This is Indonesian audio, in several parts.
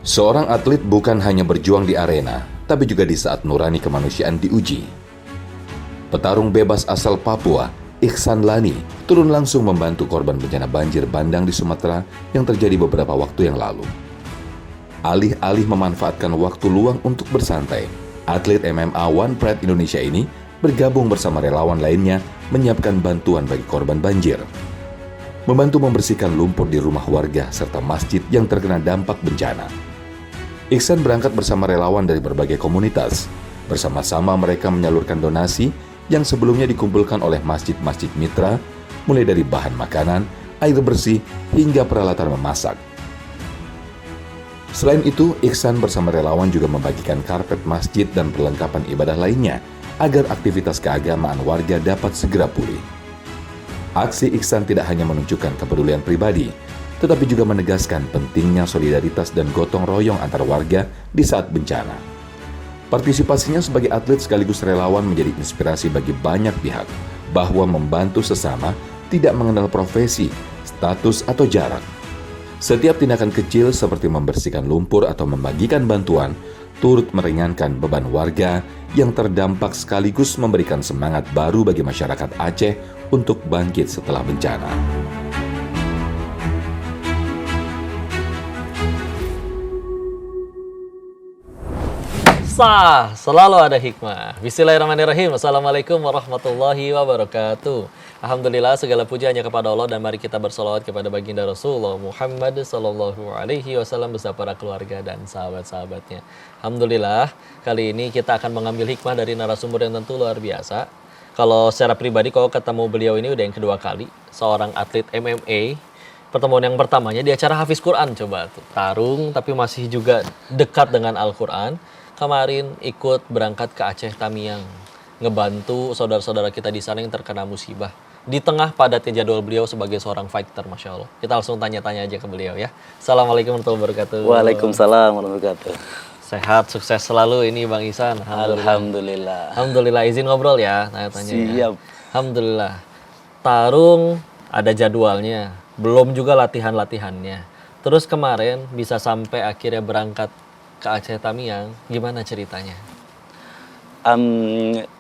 Seorang atlet bukan hanya berjuang di arena, tapi juga di saat nurani kemanusiaan diuji. Petarung bebas asal Papua, Iksan Lani, turun langsung membantu korban bencana banjir bandang di Sumatera yang terjadi beberapa waktu yang lalu. Alih-alih memanfaatkan waktu luang untuk bersantai, atlet MMA One Pride Indonesia ini bergabung bersama relawan lainnya menyiapkan bantuan bagi korban banjir. Membantu membersihkan lumpur di rumah warga serta masjid yang terkena dampak bencana. Iksan berangkat bersama relawan dari berbagai komunitas. Bersama-sama mereka menyalurkan donasi yang sebelumnya dikumpulkan oleh masjid-masjid mitra, mulai dari bahan makanan, air bersih, hingga peralatan memasak. Selain itu, Iksan bersama relawan juga membagikan karpet masjid dan perlengkapan ibadah lainnya agar aktivitas keagamaan warga dapat segera pulih. Aksi Iksan tidak hanya menunjukkan kepedulian pribadi, tetapi juga menegaskan pentingnya solidaritas dan gotong royong antar warga di saat bencana. Partisipasinya sebagai atlet sekaligus relawan menjadi inspirasi bagi banyak pihak bahwa membantu sesama tidak mengenal profesi, status, atau jarak. Setiap tindakan kecil seperti membersihkan lumpur atau membagikan bantuan turut meringankan beban warga yang terdampak sekaligus memberikan semangat baru bagi masyarakat Aceh untuk bangkit setelah bencana. Selalu ada hikmah. Bismillahirrahmanirrahim. Assalamualaikum warahmatullahi wabarakatuh. Alhamdulillah, segala puji hanya kepada Allah, dan mari kita bersolawat kepada baginda Rasulullah Muhammad sallallahu alaihi wasallam beserta para keluarga dan sahabat-sahabatnya. Alhamdulillah, kali ini kita akan mengambil hikmah dari narasumber yang tentu luar biasa. Kalau secara pribadi, kalau ketemu beliau ini udah yang kedua kali, seorang atlet MMA. Pertemuan yang pertamanya di acara Hafiz Quran, coba tuh. Tarung tapi masih juga dekat dengan Al-Quran. Kemarin ikut berangkat ke Aceh Tamiang, ngebantu saudara-saudara kita di sana yang terkena musibah. Di tengah padatnya jadwal beliau sebagai seorang fighter, Masya Allah. Kita langsung tanya-tanya aja ke beliau ya. Assalamualaikum warahmatullahi wabarakatuh. Waalaikumsalam warahmatullahi wabarakatuh. Sehat, sukses selalu ini Bang Ihsan. Alhamdulillah. Alhamdulillah, izin ngobrol ya, tanya-tanya ya. Siap. Alhamdulillah. Tarung ada jadwalnya, belum juga latihan-latihannya. Terus kemarin bisa sampai akhirnya berangkat ke Aceh Tamiang, gimana ceritanya?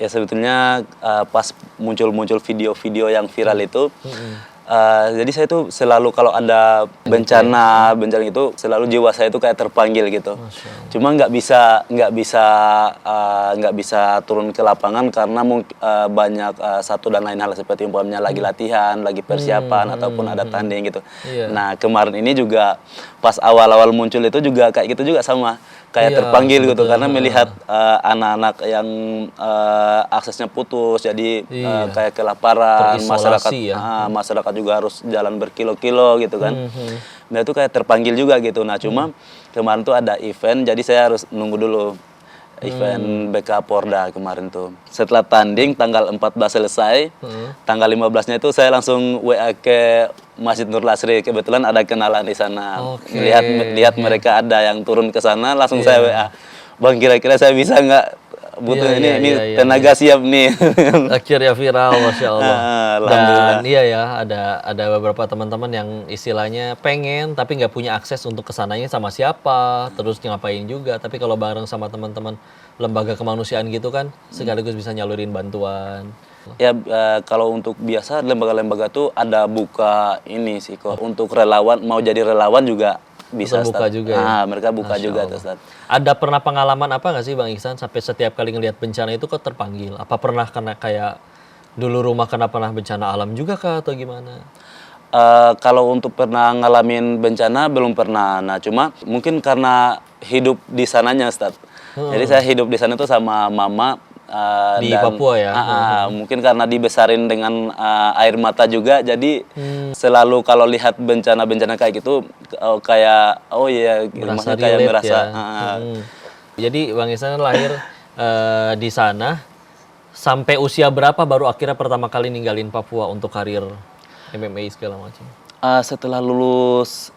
Ya sebetulnya pas muncul video-video yang viral itu, jadi saya tuh selalu kalau ada bencana itu selalu jiwa saya tuh kayak terpanggil gitu. Cuma nggak bisa turun ke lapangan karena banyak satu dan lain hal seperti umpamanya lagi latihan, lagi persiapan ataupun ada tanding gitu. Iya. Nah kemarin ini juga pas awal-awal muncul itu juga kayak gitu juga sama. Kayak Iya, terpanggil gitu betul. karena melihat anak-anak yang aksesnya putus, jadi kayak kelaparan, Terisolasi ya. masyarakat juga harus jalan berkilo-kilo gitu kan. Nah itu kayak terpanggil juga gitu. Nah cuma kemarin tuh ada event, jadi saya harus nunggu dulu event BK Porda kemarin tuh. Setelah tanding tanggal 14 selesai, tanggal 15-nya itu saya langsung WA ke Masjid Nur Lasri. Kebetulan ada kenalan di sana. Oke. Lihat mereka ada yang turun ke sana, langsung saya WA. Bang, kira-kira saya bisa nggak? Butuh Iya, ini iya, tenaga siap nih. Akhirnya viral, Masya Allah. Alhamdulillah. Dan iya ya, ada beberapa teman-teman yang istilahnya pengen tapi nggak punya akses untuk kesananya sama siapa, terus ngapain juga. Tapi kalau bareng sama teman-teman lembaga kemanusiaan gitu kan, sekaligus bisa nyalurin bantuan. Ya kalau untuk biasa lembaga-lembaga tuh ada buka ini sih kok. Untuk relawan, mau jadi relawan juga bisa buka Ustaz. juga ya? Mereka buka Masya juga Allah. tuh Ustaz. Ada pernah pengalaman apa nggak sih Bang Ihsan sampai setiap kali ngelihat bencana itu kok terpanggil? Apa pernah kena kayak dulu rumah kena bencana alam juga kah atau gimana? Kalau untuk pernah ngalamin bencana belum pernah. Nah cuma mungkin karena hidup di sananya Ustaz. Jadi saya hidup di sana tuh sama mama. Di Papua ya? Mungkin karena dibesarin dengan air mata juga, jadi selalu kalau lihat bencana-bencana kayak gitu, Merasa kayak relate merasa. ya? Jadi Bang Ihsan lahir di sana, sampai usia berapa baru akhirnya pertama kali ninggalin Papua untuk karir MMA segala macam? Setelah lulus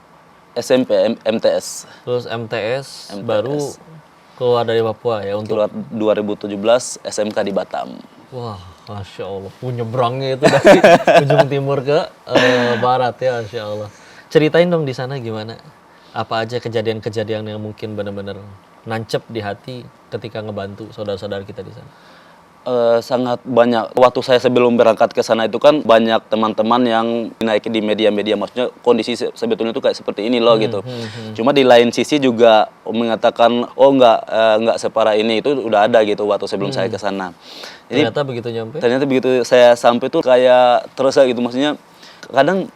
SMP, MTS. Terus MTS baru keluar dari Papua ya untuk Keluar 2017 SMK di Batam. wah, Masya Allah, nyebrangnya itu dari ujung timur ke barat ya, Masya Allah. Ceritain dong di sana gimana? Apa aja kejadian-kejadian yang mungkin benar-benar nancep di hati ketika ngebantu saudara-saudara kita di sana? Sangat banyak. Waktu saya sebelum berangkat ke sana itu kan banyak teman-teman yang naik di media-media, maksudnya kondisi sebetulnya itu kayak seperti ini loh gitu. Cuma di lain sisi juga mengatakan oh nggak separah ini, itu udah ada gitu waktu sebelum saya ke sana. Jadi ternyata begitu saya sampai tuh kayak terus gitu, maksudnya kadang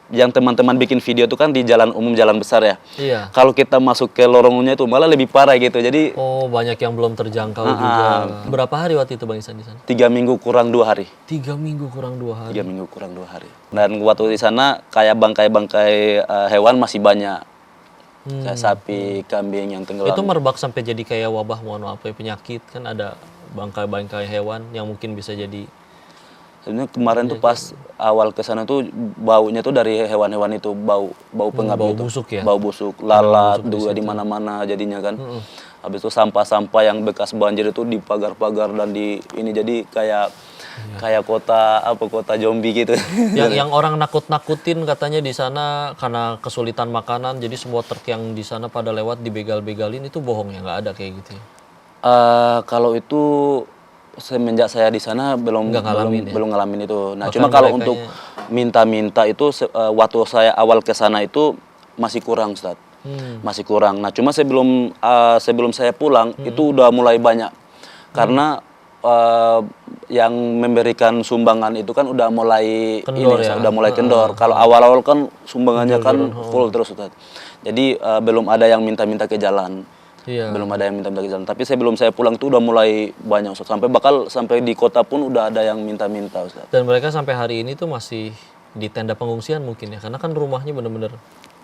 yang teman-teman bikin video itu kan di jalan umum, jalan besar ya. Iya. Kalau kita masuk ke lorongnya itu malah lebih parah gitu. Jadi banyak yang belum terjangkau juga. Berapa hari waktu itu Bang Ihsan di sana? 3 minggu kurang 2 hari. 3 minggu kurang 2 hari. 3 minggu kurang 2 hari. Dan waktu di sana kayak bangkai-bangkai hewan masih banyak. Kayak sapi, kambing yang tenggelam. Itu merebak sampai jadi kayak wabah, mohon maaf ya, penyakit kan, ada bangkai-bangkai hewan yang mungkin bisa jadi. Sebenarnya kemarin tuh pas awal ke sana tuh baunya tuh dari hewan-hewan itu, bau pengap bau itu. busuk ya? Bau busuk, lalat juga di mana-mana jadinya kan. Habis itu sampah-sampah yang bekas banjir itu di pagar-pagar dan di ini, jadi kayak kota zombie gitu. Yang orang nakut-nakutin katanya di sana karena kesulitan makanan, jadi semua truk yang di sana pada lewat dibegal-begalin, itu bohong ya, nggak ada kayak gitu ya? Kalau itu semenjak saya di sana belum ngalamin itu. Nah, cuma kalau untuk minta-minta itu waktu saya awal ke sana itu masih kurang, Ustaz. Masih kurang. Nah, cuma sebelum saya pulang itu udah mulai banyak. Karena yang memberikan sumbangan itu kan udah mulai kendor, udah mulai kendor. Kalau awal-awal kan sumbangannya kan full terus, Ustaz. Jadi belum ada yang minta-minta ke jalan. Iya. Belum ada yang minta-minta ke jalan. Tapi sebelum saya pulang itu udah mulai banyak, Ustaz. Sampai di kota pun udah ada yang minta-minta, Ustaz. Dan mereka sampai hari ini tuh masih di tenda pengungsian mungkin ya, karena kan rumahnya bener-bener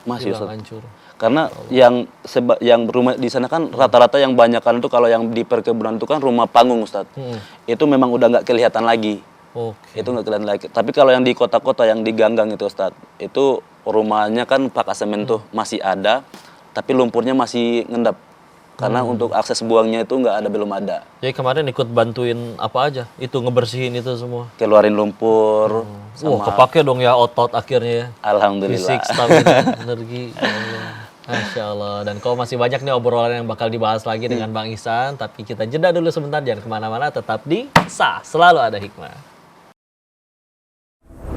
masih, Ustaz, hancur. Karena yang rumah di sana kan rata-rata yang banyakan itu kalau yang di perkebunan itu kan rumah panggung, Ustaz. Itu memang udah nggak kelihatan lagi. Itu nggak kelihatan lagi. Tapi kalau yang di kota-kota yang di gang-gang itu, Ustaz, itu rumahnya kan pakai semen tuh masih ada, tapi lumpurnya masih ngendap. Karena untuk akses buangnya itu belum ada. Jadi kemarin ikut bantuin apa aja? Itu ngebersihin itu semua? Keluarin lumpur. Wah, kepake dong ya otot akhirnya ya. Alhamdulillah. Fisik, stamina, energi. Ya Allah. Masya Allah. Dan kalau masih banyak nih obrolan yang bakal dibahas lagi dengan Bang Ihsan. Tapi kita jeda dulu sebentar, jangan kemana-mana. Tetap di Sah, selalu ada hikmah.